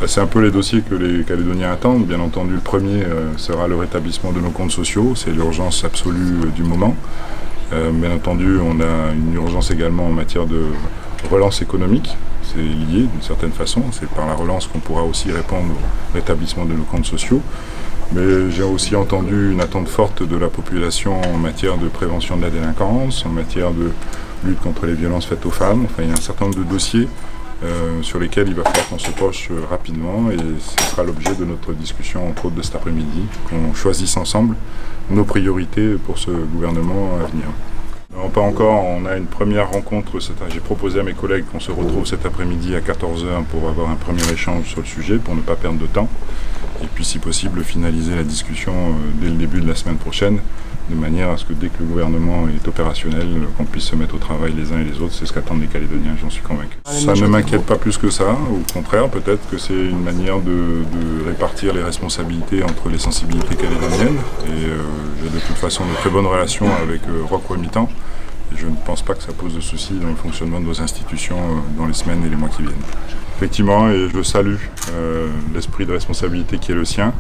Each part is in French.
C'est un peu les dossiers que les Calédoniens attendent. Bien entendu, le premier sera le rétablissement de nos comptes sociaux. C'est l'urgence absolue du moment. Bien entendu, on a une urgence également en matière de relance économique. C'est lié d'une certaine façon. C'est par la relance qu'on pourra aussi répondre au rétablissement de nos comptes sociaux. Mais j'ai aussi entendu une attente forte de la population en matière de prévention de la délinquance, en matière de lutte contre les violences faites aux femmes. Enfin, il y a un certain nombre de dossiers sur lesquels il va falloir qu'on se penche rapidement, et ce sera l'objet de notre discussion, entre autres de cet après-midi, qu'on choisisse ensemble nos priorités pour ce gouvernement à venir. Non, pas encore, on a une première rencontre. J'ai proposé à mes collègues qu'on se retrouve cet après-midi à 14h pour avoir un premier échange sur le sujet, pour ne pas perdre de temps, et puis si possible finaliser la discussion dès le début de la semaine prochaine, de manière à ce que dès que le gouvernement est opérationnel, qu'on puisse se mettre au travail les uns et les autres. C'est ce qu'attendent les Calédoniens, j'en suis convaincu. Ça ne m'inquiète pas plus que ça, au contraire, peut-être que c'est une manière de répartir les responsabilités entre les sensibilités calédoniennes, et j'ai de toute façon de très bonnes relations avec Roquouet-Mitan, et je ne pense pas que ça pose de soucis dans le fonctionnement de nos institutions dans les semaines et les mois qui viennent. Effectivement, et je salue l'esprit de responsabilité qui est le sien,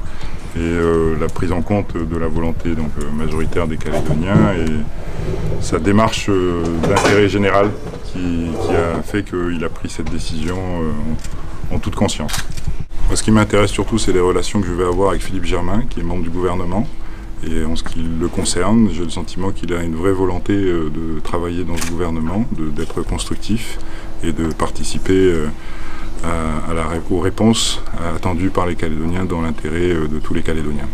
et la prise en compte de la volonté majoritaire des Calédoniens, et sa démarche d'intérêt général qui a fait qu'il a pris cette décision en toute conscience. Moi, ce qui m'intéresse surtout, c'est les relations que je vais avoir avec Philippe Germain, qui est membre du gouvernement. Et en ce qui le concerne, j'ai le sentiment qu'il a une vraie volonté de travailler dans ce gouvernement, d'être constructif et de participer aux réponses attendues par les Calédoniens dans l'intérêt de tous les Calédoniens.